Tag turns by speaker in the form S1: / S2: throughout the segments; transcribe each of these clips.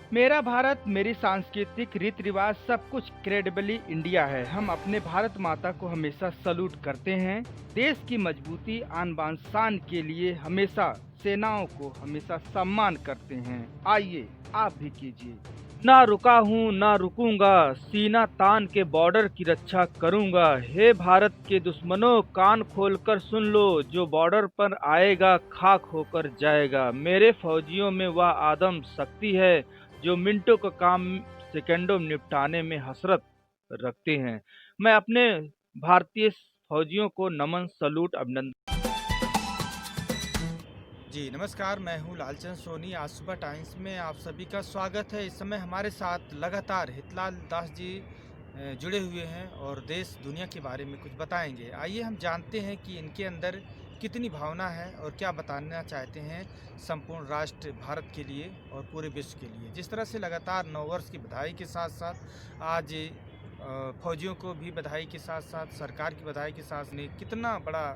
S1: मेरा भारत, मेरी सांस्कृतिक रीति रिवाज सब कुछ क्रेडिबली इंडिया है। हम अपने भारत माता को हमेशा सलूट करते हैं। देश की मजबूती आन बान शान के लिए हमेशा सेनाओं को हमेशा सम्मान करते हैं। आइए आप भी कीजिए। ना रुका हूँ ना रुकूंगा, सीना तान के बॉर्डर की रक्षा करूंगा। हे भारत के दुश्मनों, कान खोलकर सुन लो, जो बॉर्डर पर आएगा खाक होकर जाएगा। मेरे फौजियों में वह आदम शक्ति है जो मिनटों का काम सेकंडों में निपटाने में हसरत रखते हैं। मैं अपने भारतीय फौजियों को नमन, सलूट, अभिनंदन।
S2: जी नमस्कार, मैं हूं लालचंद सोनी। आज सुबह टाइम्स में आप सभी का स्वागत है। इस समय हमारे साथ लगातार हितलाल दास जी जुड़े हुए हैं और देश दुनिया के बारे में कुछ बताएंगे। आइए हम जानते हैं कि इनके अंदर कितनी भावना है और क्या बताना चाहते हैं संपूर्ण राष्ट्र भारत के लिए और पूरे विश्व के लिए। जिस तरह से लगातार नववर्ष की बधाई के साथ साथ आज फौजियों को भी बधाई के साथ साथ सरकार की बधाई के साथ ने कितना बड़ा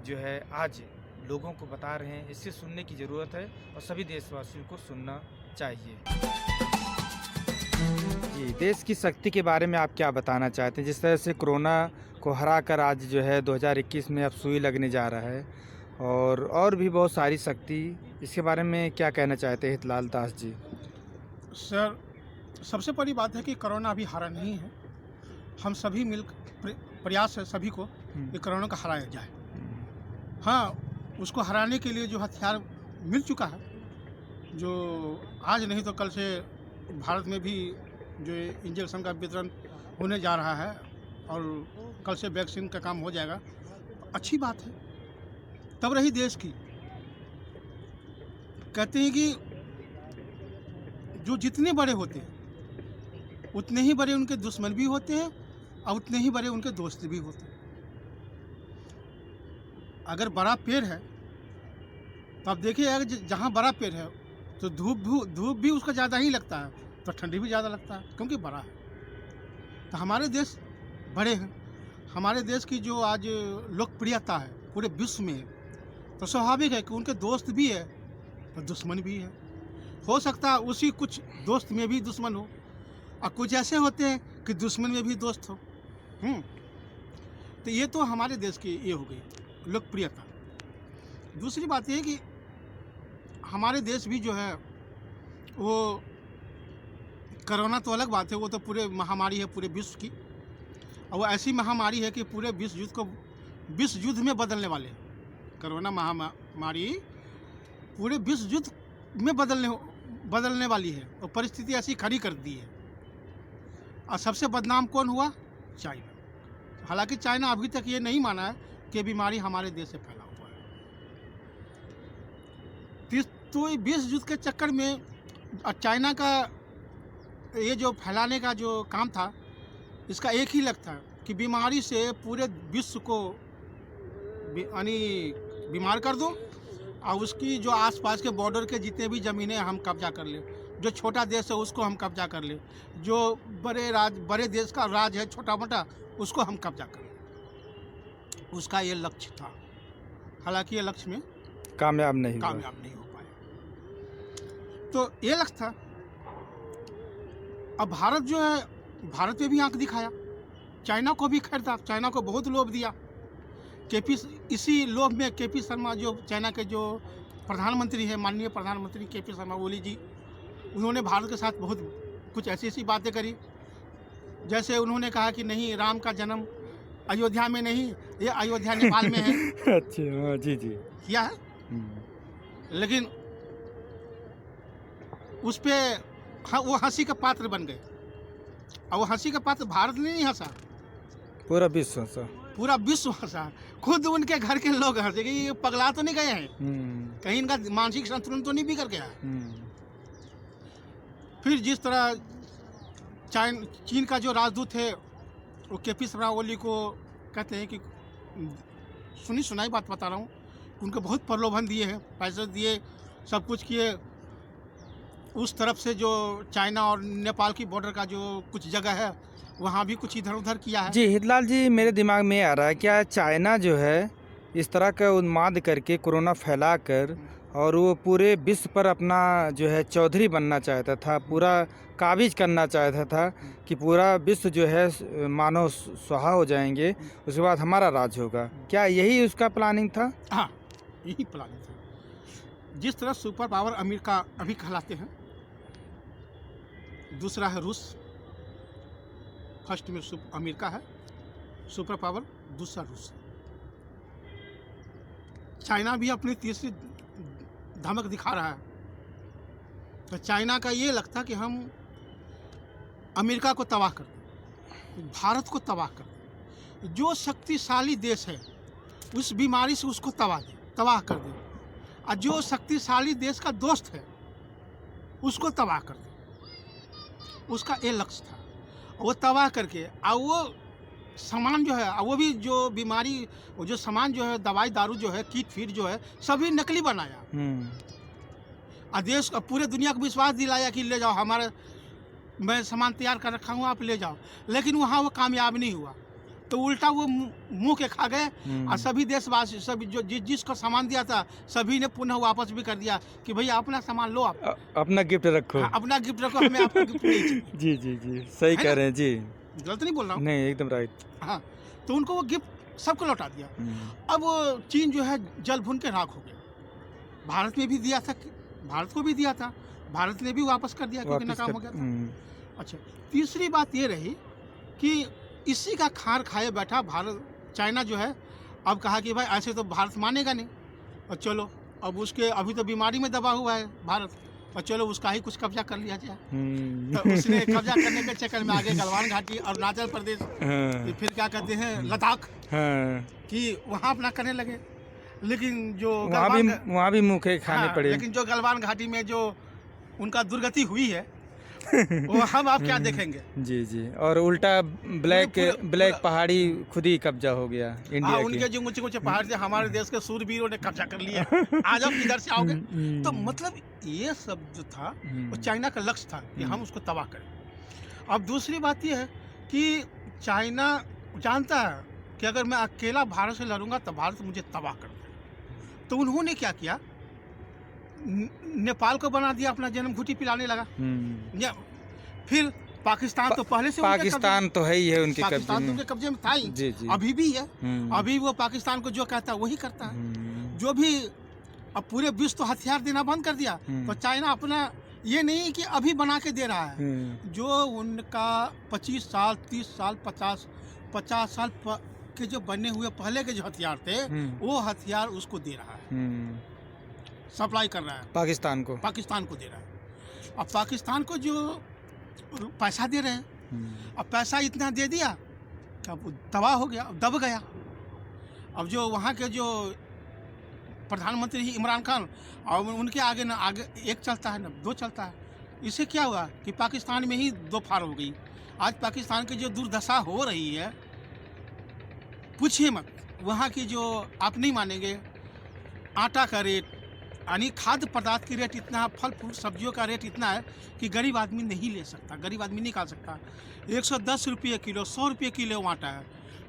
S2: जो है आज लोगों को बता रहे हैं, इससे सुनने की ज़रूरत है और सभी देशवासियों को सुनना चाहिए। जी, देश की शक्ति के बारे में आप क्या बताना चाहते हैं? जिस तरह से कोरोना को हरा कर आज जो है 2021 में अब सुई लगने जा रहा है और भी बहुत सारी शक्ति, इसके बारे में क्या कहना चाहते हैं हितलाल दास जी?
S3: सर, सबसे बड़ी बात है कि कोरोना अभी हारा नहीं है। हम सभी मिलकर प्रयास है सभी को कि कोरोना को हराया जाए। हाँ, उसको हराने के लिए जो हथियार मिल चुका है, जो आज नहीं तो कल से भारत में भी जो इंजेक्शन का वितरण होने जा रहा है और कल से वैक्सीन का काम हो जाएगा, अच्छी बात है। तब रही देश की, कहते हैं कि जो जितने बड़े होते हैं उतने ही बड़े उनके दुश्मन भी होते हैं और उतने ही बड़े उनके दोस्त भी होते हैं। अगर बड़ा पेड़ है तो आप देखिए, अगर जहाँ बड़ा पेड़ है तो धूप भी उसका ज़्यादा ही लगता है, तो ठंडी भी ज़्यादा लगता है क्योंकि बड़ा है। तो हमारे देश बड़े हैं। हमारे देश की जो आज लोकप्रियता है पूरे विश्व में है, तो स्वाभाविक है कि उनके दोस्त भी है और दुश्मन भी है। हो सकता है उसी कुछ दोस्त में भी दुश्मन हो और कुछ ऐसे होते हैं कि दुश्मन में भी दोस्त हो। तो ये तो हमारे देश की ये हो गई लोकप्रियता। दूसरी बात ये है कि हमारे देश भी जो है वो, कोरोना तो अलग बात है, वो तो पूरे महामारी है पूरे विश्व की, और वो ऐसी महामारी है कि पूरे विश्व युद्ध में बदलने वाले हैं। कोरोना महामारी पूरे विश्व युद्ध में बदलने वाली है और परिस्थिति ऐसी खड़ी कर दी है। और सबसे बदनाम कौन हुआ? चाइना। हालांकि चाइना अभी तक ये नहीं माना है कि बीमारी हमारे देश से फैला हुआ है। तो विश्व युद्ध के चक्कर में चाइना का ये जो फैलाने का जो काम था, इसका एक ही लक्ष्य था कि बीमारी से पूरे विश्व को यानी बीमार कर दो और उसकी जो आसपास के बॉर्डर के जितने भी ज़मीनें हम कब्जा कर ले। जो छोटा देश है उसको हम कब्जा कर ले, जो बड़े देश का राज है छोटा मोटा उसको हम कब्जा कर ले। उसका ये लक्ष्य था। हालांकि ये लक्ष्य में
S2: कामयाब नहीं
S3: हो पाया। तो ये लक्ष्य था। अब भारत जो है, भारत पे भी आंख दिखाया, चाइना को भी खैर था, चाइना को बहुत लोभ दिया। इसी लोभ में केपी शर्मा जो चाइना के जो प्रधानमंत्री हैं, माननीय प्रधानमंत्री केपी शर्मा ओली जी, उन्होंने भारत के साथ बहुत कुछ ऐसी बातें करी। जैसे उन्होंने कहा कि नहीं, राम का जन्म अयोध्या में नहीं, ये अयोध्या नेपाल में है।
S2: अच्छा, जी जी
S3: किया है। लेकिन उस पर वो हंसी का पात्र बन गए। और वो हंसी का पात्र भारत ने नहीं हंसा,
S2: पूरा विश्व हंसा।
S3: पूरा विश्व हंसा। खुद उनके घर के लोग हंसे कि ये पगला तो नहीं गए हैं, कहीं इनका मानसिक संतुलन तो नहीं बिगड़ गया। फिर जिस तरह चीन का जो राजदूत है वो केपी शर्मा ओली को कहते हैं कि सुनी सुनाई बात बता रहा हूँ, उनको बहुत प्रलोभन दिए हैं, पैसे दिए, सब कुछ किए। उस तरफ से जो चाइना और नेपाल की बॉर्डर का जो कुछ जगह है वहाँ भी कुछ इधर उधर किया है।
S2: जी हितलाल जी, मेरे दिमाग में आ रहा है, क्या चाइना जो है इस तरह का उन्माद करके कोरोना फैला कर और वो पूरे विश्व पर अपना जो है चौधरी बनना चाहता था, पूरा काबिज करना चाहता था कि पूरा विश्व जो है मानव सुहा हो जाएंगे, उसके बाद हमारा राज होगा। क्या यही उसका प्लानिंग था?
S3: हाँ, यही प्लानिंग था। जिस तरह सुपर पावर अमेरिका अभी कहलाते हैं, दूसरा है रूस, फर्स्ट में अमेरिका है सुपर पावर, दूसरा रूस है। चाइना भी अपनी तीसरी धमक दिखा रहा है। तो चाइना का ये लगता कि हम अमेरिका को तबाह कर दें, भारत को तबाह कर दें, जो शक्तिशाली देश है उस बीमारी से उसको तबाह कर दे, और जो शक्तिशाली देश का दोस्त है उसको तबाह कर दे। उसका ये लक्ष्य था। वो तबाह करके और वो सामान जो है, वो भी जो बीमारी, वो जो सामान जो है, दवाई दारू जो है, किट फीट जो है, सभी नकली बनाया। और देश का पूरे दुनिया को विश्वास दिलाया कि ले जाओ, हमारे मैं सामान तैयार कर रखा हूँ, आप ले जाओ। लेकिन वहाँ वो कामयाब नहीं हुआ, तो उल्टा वो मुंह के खा गए। और सभी देशवासी, सभी जो जिसको सामान दिया था, सभी ने पुनः वापस भी कर दिया कि भैया अपना सामान लो, आप
S2: अपना गिफ्ट रखो।
S3: हाँ, अपना गिफ्ट रखो, हमें आपका गिफ्ट नहीं चाहिए।
S2: जी जी जी, सही कह रहे हैं जी,
S3: गलत नहीं बोल रहा हूँ।
S2: नहीं, एकदम राइट।
S3: हाँ, तो उनको वो गिफ्ट सबको लौटा दिया। अब वो चीन जो है जल भुन के राख हो गया। भारत में भी दिया था, भारत को भी दिया था, भारत ने भी वापस कर दिया क्योंकि नाकाम हो गया था। अच्छा, तीसरी बात ये रही कि इसी का खार खाए बैठा भारत, चाइना जो है, अब कहा कि भाई ऐसे तो भारत मानेगा नहीं, और चलो अब उसके अभी तो बीमारी में दबा हुआ है भारत, और चलो उसका ही कुछ कब्जा कर लिया जाए। तो उसने कब्जा करने के चक्कर में आगे गलवान घाटी, अरुणाचल प्रदेश, फिर क्या कहते हैं लद्दाख, कि वहाँ अपना करने लगे। लेकिन जो
S2: वहाँ भी मुँह के खाने पड़े।
S3: लेकिन जो गलवान घाटी में जो उनका दुर्गति हुई है वो हम आप क्या देखेंगे।
S2: जी जी, और उल्टा ब्लैक पहाड़ी खुद ही कब्जा हो गया इंडिया
S3: उनके
S2: के।
S3: जो ऊंचे ऊंचे पहाड़ से हमारे देश के सूरवीरों ने कब्जा कर लिया। आज आप किधर से आओगे। तो मतलब ये सब जो था वो चाइना का लक्ष्य था कि हम उसको तबाह करें। अब दूसरी बात ये है कि चाइना जानता है कि अगर मैं अकेला भारत से लड़ूंगा तो भारत मुझे तबाह कर देगा। तो उन्होंने क्या किया, नेपाल को बना दिया अपना जन्म घुटी पिलाने लगा। फिर पाकिस्तान तो पहले से
S2: पाकिस्तान तो है ही है उनके
S3: कब्जे में था ही,
S2: जी जी।
S3: अभी भी है। अभी वो पाकिस्तान को जो कहता है वही करता है। जो भी अब पूरे विश्व तो हथियार देना बंद कर दिया, तो चाइना अपना ये नहीं कि अभी बना के दे रहा है, जो उनका 25 साल 30 साल 50 साल के जो बने हुए पहले के जो हथियार थे, वो हथियार उसको दे रहा है, सप्लाई कर रहा है पाकिस्तान को दे रहा है। अब पाकिस्तान को जो पैसा दे रहे हैं, अब पैसा इतना दे दिया कि अब तबाह हो गया, दब गया। अब जो वहाँ के जो प्रधानमंत्री इमरान खान, और उनके आगे ना आगे एक चलता है ना दो चलता है। इससे क्या हुआ कि पाकिस्तान में ही दो फाड़ हो गई। आज पाकिस्तान की जो दुर्दशा हो रही है पूछिए मत। वहाँ की जो आप नहीं मानेंगे, आटा का रेट, यानी खाद्य पदार्थ की रेट इतना, फल फूल सब्जियों का रेट इतना है कि गरीब आदमी नहीं ले सकता, गरीब आदमी नहीं खा सकता। 110 रुपये किलो, 100 रुपये किलो आटा है।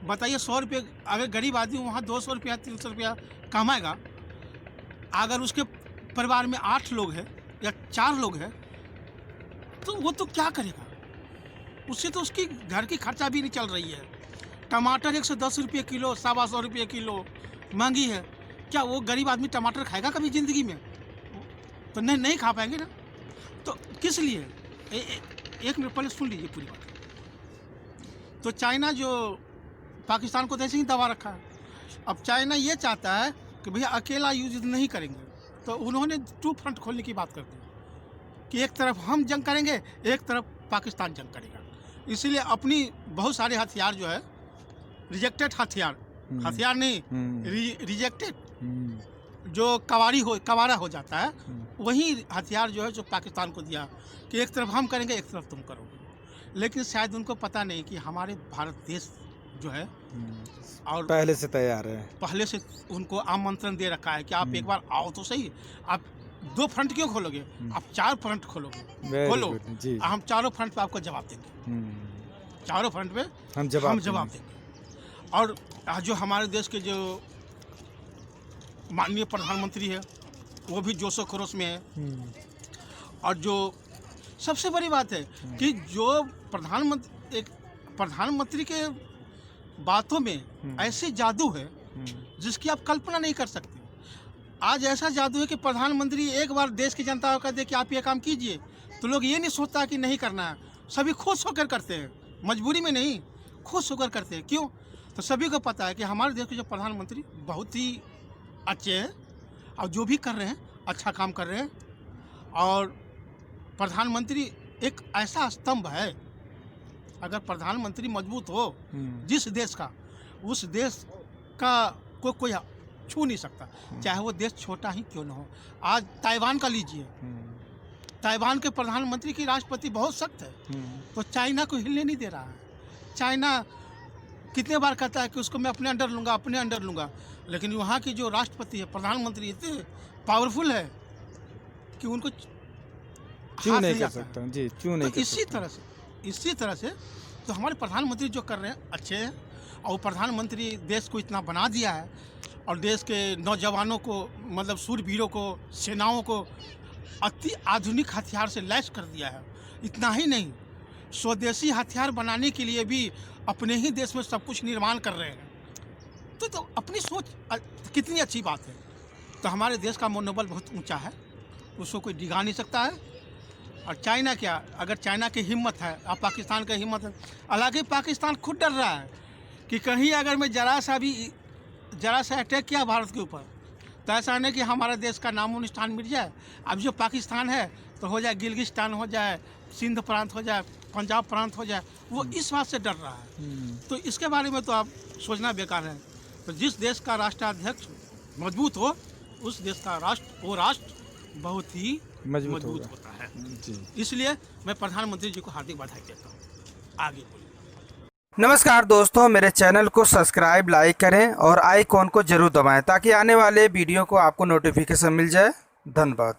S3: बताइए 100 रुपये, अगर गरीब आदमी वहाँ 200 रुपया 300 रुपया कमाएगा, अगर उसके परिवार में 8 लोग हैं या 4 लोग हैं, तो वो तो क्या करेगा। उससे तो उसकी घर की खर्चा भी नहीं चल रही है। टमाटर 110 रुपये किलो, 125 रुपये किलो महंगी है। क्या वो गरीब आदमी टमाटर खाएगा कभी ज़िंदगी में? तो नहीं खा पाएंगे ना। तो किस लिए, एक मिनट पहले सुन लीजिए पूरी बात। तो चाइना जो पाकिस्तान को ऐसे ही दबा रखा है। अब चाइना ये चाहता है कि भैया अकेला युद्ध नहीं करेंगे, तो उन्होंने 2 फ्रंट खोलने की बात कर दी कि एक तरफ हम जंग करेंगे, एक तरफ पाकिस्तान जंग करेगा। इसीलिए अपनी बहुत सारे हथियार जो है, रिजेक्टेड हथियार नहीं, रिजेक्टेड जो कवारा हो जाता है, वही हथियार जो है जो पाकिस्तान को दिया कि एक तरफ हम करेंगे, एक तरफ तुम करोगे। लेकिन शायद उनको पता नहीं कि हमारे भारत देश जो है और
S2: पहले से तैयार है,
S3: पहले से उनको आमंत्रण दे रखा है कि आप एक बार आओ तो सही। आप 2 फ्रंट क्यों खोलोगे, आप 4 फ्रंट खोलोगे, खोलो। हम चारों फ्रंट पे आपको जवाब देंगे, चारों फ्रंट पे हम जवाब देंगे। और जो हमारे देश के जो माननीय प्रधानमंत्री है, वो भी जोशो खरोश में है। और जो सबसे बड़ी बात है कि जो प्रधानमंत्री के बातों में ऐसे जादू है जिसकी आप कल्पना नहीं कर सकते। आज ऐसा जादू है कि प्रधानमंत्री एक बार देश की जनता को कह दे कि आप ये काम कीजिए, तो लोग ये नहीं सोचता कि नहीं करना है, सभी खुश होकर करते हैं, मजबूरी में नहीं, खुश होकर करते हैं। क्यों? तो सभी को पता है कि हमारे देश के जो प्रधानमंत्री बहुत ही अच्छे हैं और जो भी कर रहे हैं अच्छा काम कर रहे हैं। और प्रधानमंत्री एक ऐसा स्तंभ है, अगर प्रधानमंत्री मजबूत हो जिस देश का, उस देश का कोई छू नहीं सकता, चाहे वो देश छोटा ही क्यों न हो। आज ताइवान का लीजिए, ताइवान के प्रधानमंत्री की राष्ट्रपति बहुत सख्त है, तो चाइना को हिलने नहीं दे रहा है। चाइना कितने बार कहता है कि उसको मैं अपने अंडर लूँगा, अपने अंडर लूँगा, लेकिन वहाँ की जो राष्ट्रपति है, प्रधानमंत्री इतने पावरफुल है कि उनको
S2: क्यों नहीं कर सकता जी, क्यों नहीं।
S3: तो इसी तरह से तो हमारे प्रधानमंत्री जो कर रहे हैं अच्छे हैं। और प्रधानमंत्री देश को इतना बना दिया है और देश के नौजवानों को, मतलब शूरवीरों को, सेनाओं को अति आधुनिक हथियार से लैस कर दिया है। इतना ही नहीं, स्वदेशी हथियार बनाने के लिए भी अपने ही देश में सब कुछ निर्माण कर रहे हैं। तो अपनी सोच कितनी अच्छी बात है। तो हमारे देश का मनोबल बहुत ऊंचा है, उसको कोई डिगा नहीं सकता है। और चाइना क्या, अगर चाइना की हिम्मत है और पाकिस्तान की हिम्मत है, हालांकि पाकिस्तान खुद डर रहा है कि कहीं अगर मैं जरा सा अटैक किया भारत के ऊपर, तो ऐसा नहीं कि हमारे देश का नामो निशान मिट जाए। अब जो पाकिस्तान है तो हो जाए गिलगिस्तान, हो जाए सिंध प्रांत, हो जाए पंजाब प्रांत, हो जाए, वो इस बात से डर रहा है। तो इसके बारे में तो आप सोचना बेकार है। तो जिस देश का राष्ट्राध्यक्ष मजबूत हो, उस देश का राष्ट्र बहुत ही मजबूत होता है जी। इसलिए मैं प्रधानमंत्री जी को हार्दिक बधाई देता हूँ। आगे
S1: नमस्कार दोस्तों, मेरे चैनल को सब्सक्राइब, लाइक करें और आइकॉन को जरूर दबाएं ताकि आने वाले वीडियो को आपको नोटिफिकेशन मिल जाए। धन्यवाद।